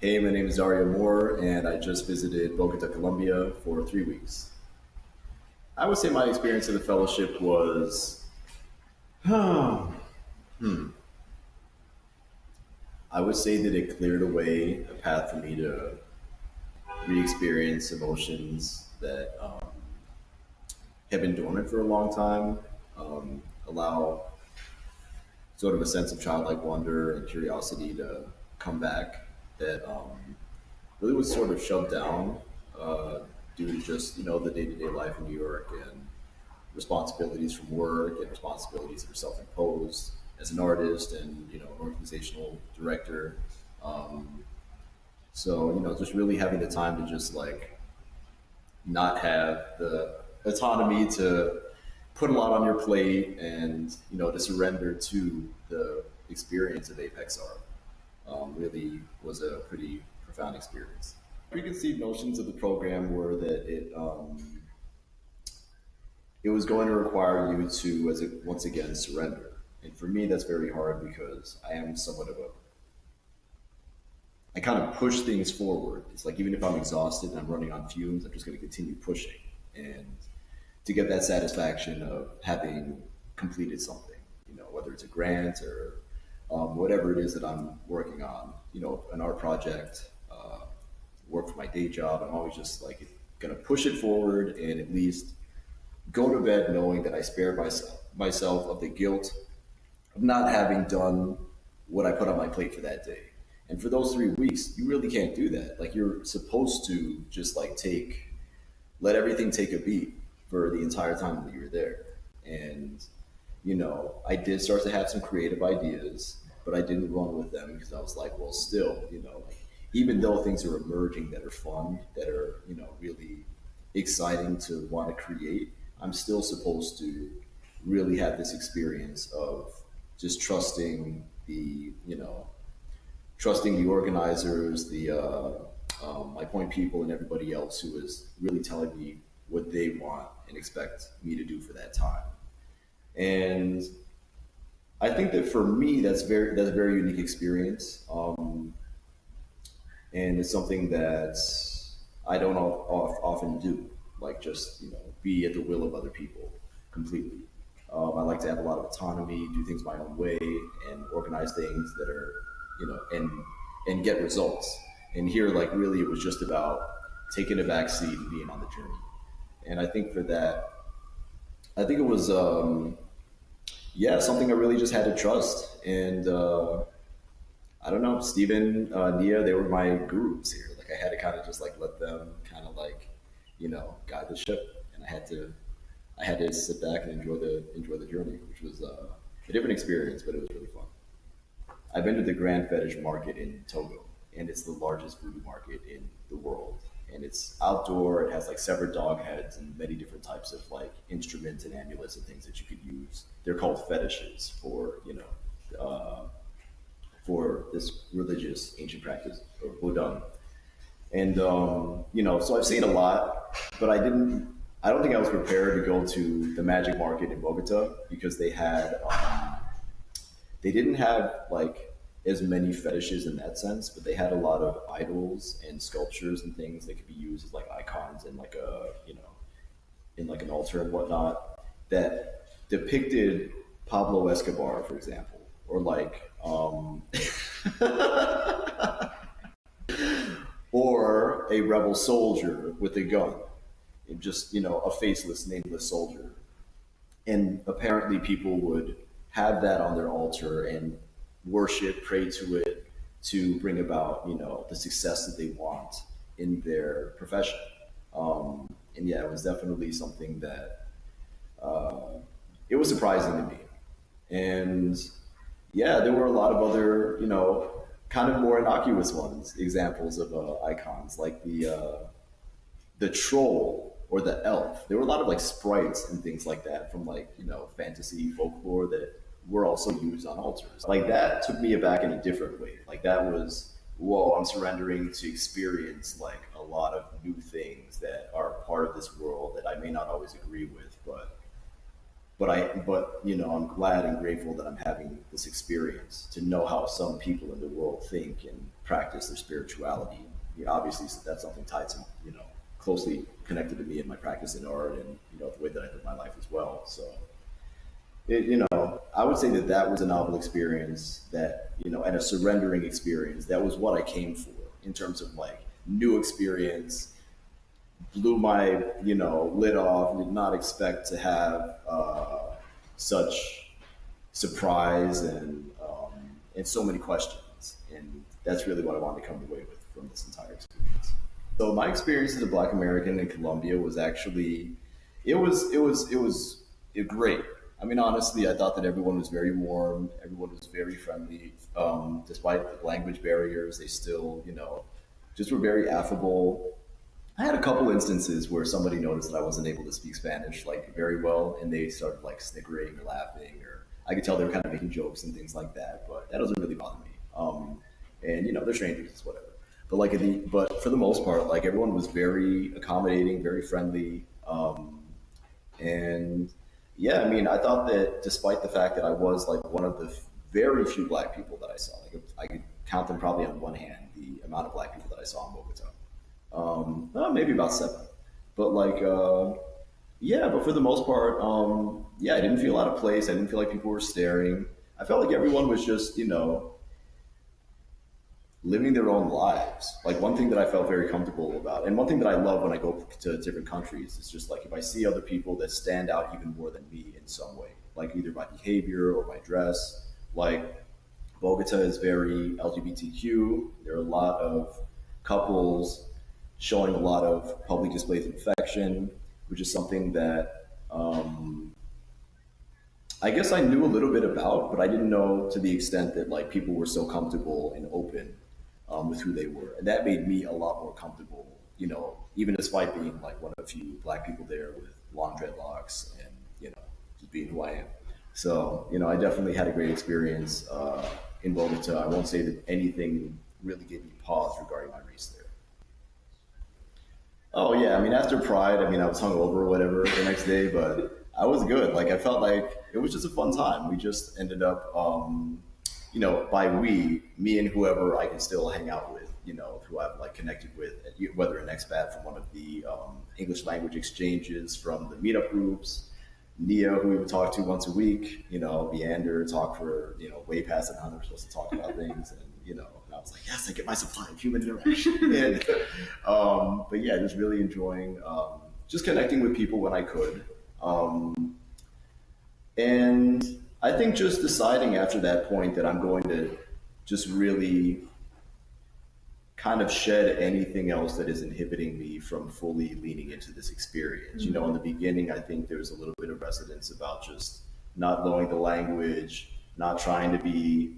Hey, my name is Dario Mohr, and I just visited Bogota, Colombia for 3 weeks. I would say my experience of the fellowship was, I would say that it cleared away a path for me to re-experience emotions that have been dormant for a long time, allow sort of a sense of childlike wonder and curiosity to come back that really was sort of shoved down due to just the day-to-day life in New York and responsibilities from work and responsibilities that are self-imposed as an artist and an organizational director. Um, so just really having the time to just like not have the autonomy to put a lot on your plate and to surrender to the experience of Apex art really was a pretty profound experience. Preconceived notions of the program were that it was going to require you to, once again, surrender. And for me, that's very hard because I am somewhat of a, I kind of push things forward. It's like even if I'm exhausted and I'm running on fumes, I'm just going to continue pushing. And to get that satisfaction of having completed something, whether it's a grant or whatever it is that I'm working on, an art project, work for my day job, I'm always just like going to push it forward and at least go to bed knowing that I spared myself of the guilt of not having done what I put on my plate for that day. And for those 3 weeks, you really can't do that. Like you're supposed to just like let everything take a beat for the entire time that you're there. And I did start to have some creative ideas, but I didn't run with them because I was like, well, still, like, even though things are emerging that are fun, that are really exciting to want to create, I'm still supposed to really have this experience of just trusting the organizers, the my point people, and everybody else who is really telling me what they want and expect me to do for that time. And I think that for me, that's a very unique experience, and it's something that I don't often do. Like just be at the will of other people completely. I like to have a lot of autonomy, do things my own way, and organize things that are and get results. And here, like really, it was just about taking a back seat and being on the journey. And I think for that, I think it was yeah, something I really just had to trust. And I don't know, Stephen, Nia, they were my gurus here. Like I had to kind of just like let them kind of like guide the ship, and I had to sit back and enjoy the journey, which was a different experience, but it was really fun. I've been to the Grand Fetish Market in Togo, and it's the largest voodoo market in the world. And it's outdoor. It has like severed dog heads and many different types of like instruments and amulets and things that you could use. They're called fetishes for this religious ancient practice or Buddha. And so I've seen a lot, but I didn't. I don't think I was prepared to go to the magic market in Bogota because they didn't have like as many fetishes in that sense, but they had a lot of idols and sculptures and things that could be used as like icons in like in like an altar and whatnot that depicted Pablo Escobar, for example, or like or a rebel soldier with a gun, and just a faceless, nameless soldier. And apparently, people would have that on their altar and worship, pray to it to bring about the success that they want in their profession. And yeah, it was definitely something that it was surprising to me. And yeah, there were a lot of other, kind of more innocuous ones, examples of icons like the troll or the elf. There were a lot of like sprites and things like that from like fantasy folklore that were also used on altars. Like that took me aback in a different way. Like that was whoa, I'm surrendering to experience like a lot of new things that are part of this world that I may not always agree with, but I'm glad and grateful that I'm having this experience to know how some people in the world think and practice their spirituality. Obviously, that's something tied to, closely connected to me and my practice in art and, the way that I live my life as well. So, I would say that that was a novel experience that, and a surrendering experience. That was what I came for in terms of like new experience, blew my lid off. Did not expect to have such surprise and so many questions, and that's really what I wanted to come away with from this entire experience. So my experience as a Black American in Colombia was actually it great. I mean, honestly, I thought that everyone was very warm, everyone was very friendly, despite the language barriers. They still, just were very affable. I had a couple instances where somebody noticed that I wasn't able to speak Spanish like very well, and they started like snickering or laughing, or I could tell they were kind of making jokes and things like that. But that doesn't really bother me. And they're strangers, it's whatever. But but for the most part, like everyone was very accommodating, very friendly, and yeah, I mean, I thought that despite the fact that I was like one of the very few Black people that I saw, like I could count them probably on one hand, the amount of Black people that I saw in Bogota. Maybe about seven. But yeah, but for the most part, yeah, I didn't feel out of place. I didn't feel like people were staring. I felt like everyone was just, living their own lives. Like one thing that I felt very comfortable about, and one thing that I love when I go to different countries is just like if I see other people that stand out even more than me in some way, like either by behavior or by dress. Like Bogota is very LGBTQ. There are a lot of couples showing a lot of public displays of affection, which is something that I guess I knew a little bit about, but I didn't know to the extent that like people were so comfortable and open with who they were, and that made me a lot more comfortable. Even despite being like one of a few Black people there with long dreadlocks and just being who I am. So I definitely had a great experience in Bogota. I won't say that anything really gave me pause regarding my race there. Oh yeah, I mean after Pride, I mean I was hungover or whatever the next day, but I was good. Like I felt like it was just a fun time. We just ended up, by we, me and whoever I can still hang out with, who I've like connected with, whether an expat from one of the English language exchanges from the meetup groups, Nia, who we would talk to once a week, Leander, talk for, way past the time we're supposed to talk about things. And I was like, yes, I get my supply of human interaction. And, but yeah, just really enjoying just connecting with people when I could. And I think just deciding after that point that I'm going to just really kind of shed anything else that is inhibiting me from fully leaning into this experience. In the beginning, I think there's a little bit of resonance about just not knowing the language, not trying to be,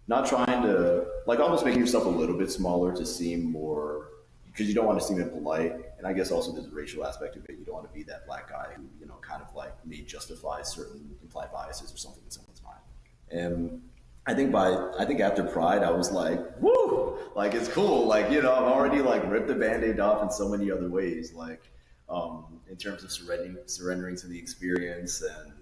not trying to, like almost making yourself a little bit smaller to seem more, because you don't want to seem impolite. And I guess also there's a racial aspect of it. You don't want to be that Black guy who, kind of like may justify certain implied biases or something in someone's mind. And I think after Pride, I was like, woo, like it's cool. Like, I've already like ripped the Band-Aid off in so many other ways, like in terms of surrendering to the experience. And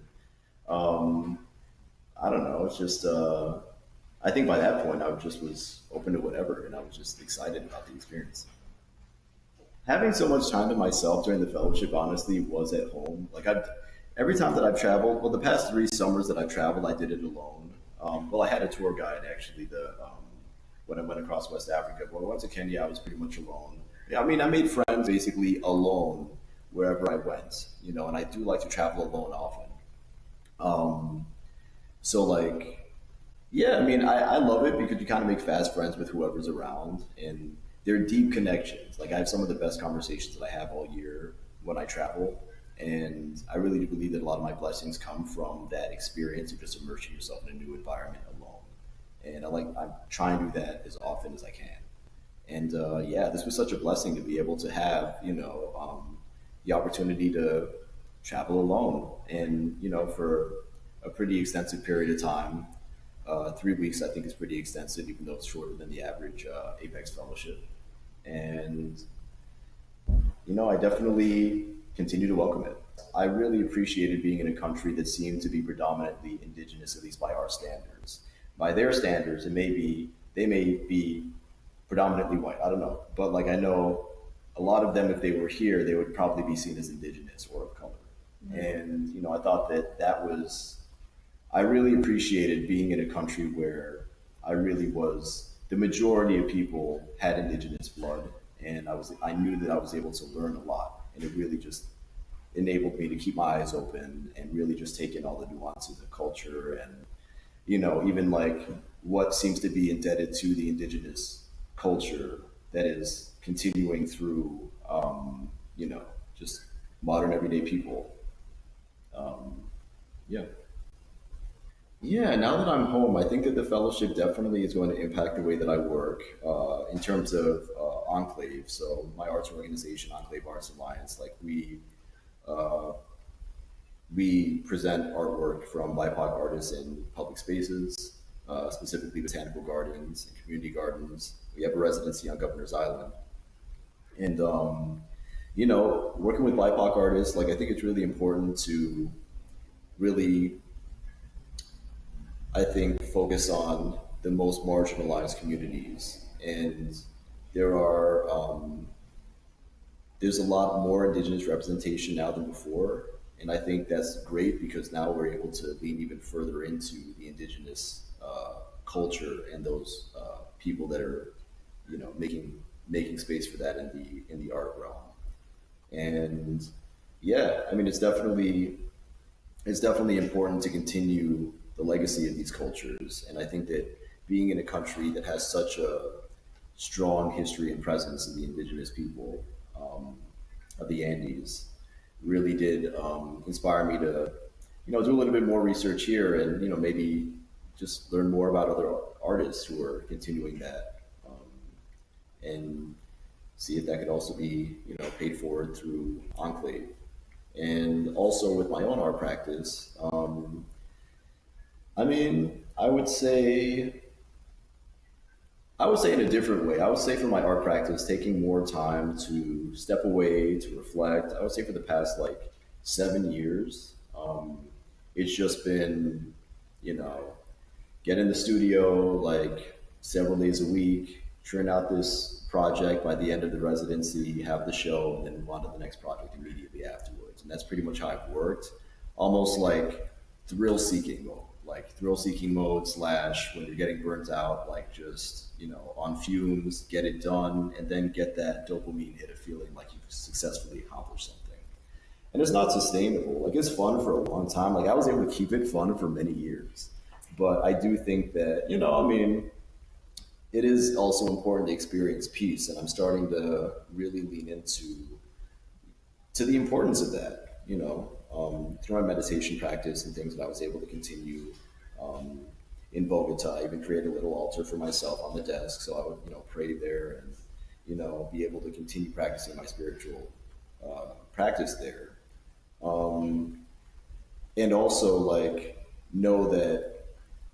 I don't know, it's just, I think by that point, I just was open to whatever, and I was just excited about the experience. Having so much time to myself during the fellowship, honestly, was at home. Like every time that I've traveled, well, the past 3 summers that I've traveled, I did it alone. Well, I had a tour guide actually. When I went across West Africa, when I went to Kenya, I was pretty much alone. Yeah, I mean, I made friends basically alone wherever I went. And I do like to travel alone often. So like, yeah, I mean, I love it because you kind of make fast friends with whoever's around, and they're deep connections. Like I have some of the best conversations that I have all year when I travel, and I really do believe that a lot of my blessings come from that experience of just immersing yourself in a new environment alone. And I'm trying to do that as often as I can. And yeah, this was such a blessing to be able to have, the opportunity to travel alone, and for a pretty extensive period of time. 3 weeks, I think, is pretty extensive, even though it's shorter than the average Apex fellowship. And, I definitely continue to welcome it. I really appreciated being in a country that seemed to be predominantly indigenous, at least by our standards. by their standards, it may be they may be predominantly white. I don't know, but like I know a lot of them, if they were here, they would probably be seen as indigenous or of color. And I thought that that was I really appreciated being in a country where I really was the majority of people had indigenous blood, and I knew that I was able to learn a lot, and it really just enabled me to keep my eyes open and really just take in all the nuances of culture and even like what seems to be indebted to the indigenous culture that is continuing through you know just modern everyday people. Yeah. Yeah, now that I'm home, I think that the fellowship definitely is going to impact the way that I work in terms of Enclave. So my arts organization, Enclave Arts Alliance, like we present artwork from BIPOC artists in public spaces, specifically botanical gardens and community gardens. We have a residency on Governor's Island, and working with BIPOC artists, like I think it's really important to really I think, focus on the most marginalized communities. And there are there's a lot more indigenous representation now than before, and I think that's great because now we're able to lean even further into the indigenous culture and those people that are, making space for that in the art realm. And yeah, I mean, it's definitely important to continue the legacy of these cultures. And I think that being in a country that has such a strong history and presence of the indigenous people of the Andes really did inspire me to, do a little bit more research here and, maybe just learn more about other artists who are continuing that and see if that could also be, paid forward through Enclave. And also with my own art practice, I mean, I would say in a different way. I would say for my art practice, taking more time to step away, to reflect. I would say for the past like 7 years, it's just been, you know, get in the studio like several days a week, churn out this project by the end of the residency, have the show, and then move on to the next project immediately afterwards. And that's pretty much how I've worked. Almost like thrill seeking mode, like thrill seeking mode slash when you're getting burnt out, like just, on fumes, get it done, and then get that dopamine hit of feeling like you've successfully accomplished something. And it's not sustainable. Like it's fun for a long time. Like I was able to keep it fun for many years. But I do think that, I mean, it is also important to experience peace. And I'm starting to really lean into the importance of that, through my meditation practice and things that I was able to continue um, in Bogota. I even created a little altar for myself on the desk. So I would, pray there and, be able to continue practicing my spiritual practice there. Um, and also like know that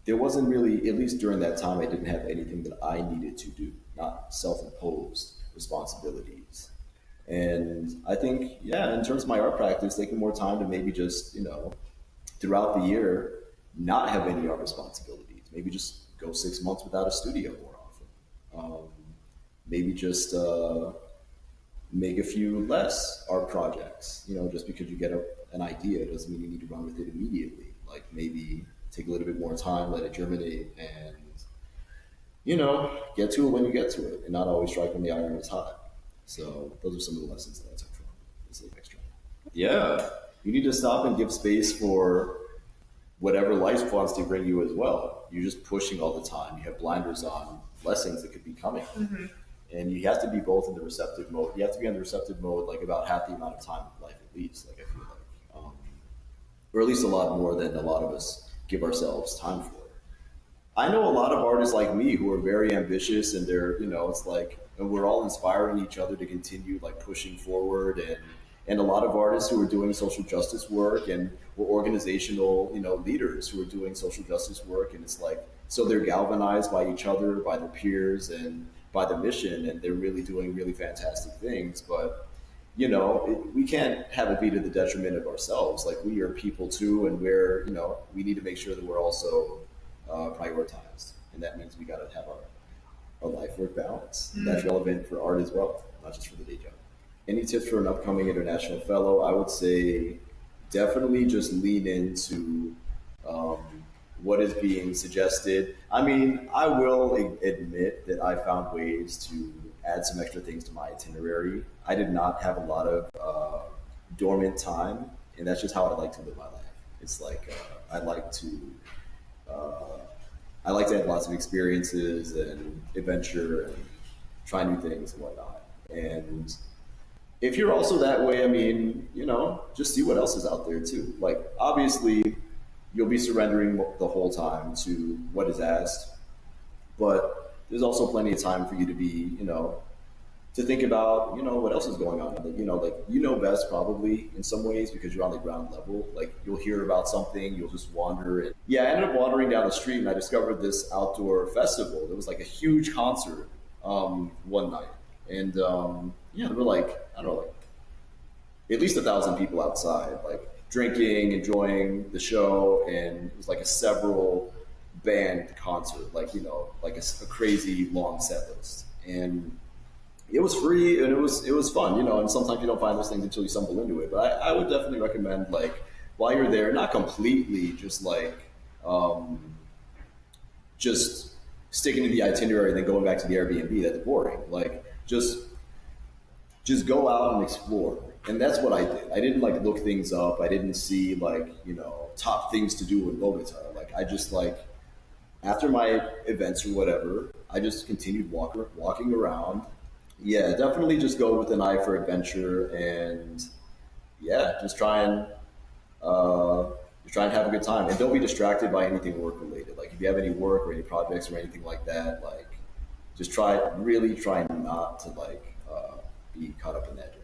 there wasn't really, at least during that time, I didn't have anything that I needed to do, not self-imposed responsibilities. And I think, yeah, in terms of my art practice, taking more time to maybe just, throughout the year, not have any art responsibilities. Maybe just go 6 months without a studio more often. Maybe just make a few less art projects. Just because you get an idea doesn't mean you need to run with it immediately. Like maybe take a little bit more time, let it germinate, and get to it when you get to it, and not always strike when the iron is hot. So those are some of the lessons that I took from this extra. Yeah, you need to stop and give space for whatever life wants to bring you as well. You're just pushing all the time. You have blinders on blessings that could be coming. And you have to be both in the receptive mode. You have to be on the receptive mode like about half the amount of time of life at least. Like I feel like, or at least a lot more than a lot of us give ourselves time for. I know a lot of artists like me who are very ambitious, and they're, it's like, and we're all inspiring each other to continue like pushing forward, and a lot of artists who are doing social justice work, and we're organizational, leaders who are doing social justice work, and it's like, so they're galvanized by each other, by their peers, and by the mission, and they're really doing really fantastic things. But we can't have it be to the detriment of ourselves. Like we are people too, and we need to make sure that we're also prioritized, and that means we got to have our life work balance. That's relevant for art as well, not just for the day job. Any tips for an upcoming international fellow? I would say definitely just lean into what is being suggested. I mean, I will admit that I found ways to add some extra things to my itinerary. I did not have a lot of dormant time, and that's just how I like to live my life. It's like uh, I like to have lots of experiences and adventure and try new things and whatnot. And if you're also that way, I mean, just see what else is out there too. Like, obviously, you'll be surrendering the whole time to what is asked, but there's also plenty of time for you to be, to think about, what else is going on. Like, best probably in some ways because you're on the ground level. Like, you'll hear about something, you'll just wander. And yeah, I ended up wandering down the street and I discovered this outdoor festival. There was like a huge concert one night. And yeah, there were like, I don't know, like at least 1,000 people outside, like drinking, enjoying the show. And it was like a several band concert, like, like a crazy long set list. And it was free and it was fun, and sometimes you don't find those things until you stumble into it. But I would definitely recommend, like, while you're there, not completely just like just sticking to the itinerary and then going back to the Airbnb. That's boring. Like, just go out and explore. And that's what I did. I didn't like look things up. I didn't see, like, top things to do in Bogota. Like, I just, like, after my events or whatever, I just continued walking around. Yeah, definitely just go with an eye for adventure, and yeah, just try and have a good time, and don't be distracted by anything work related. Like, if you have any work or any projects or anything like that, like, just really try not to, like, be caught up in that.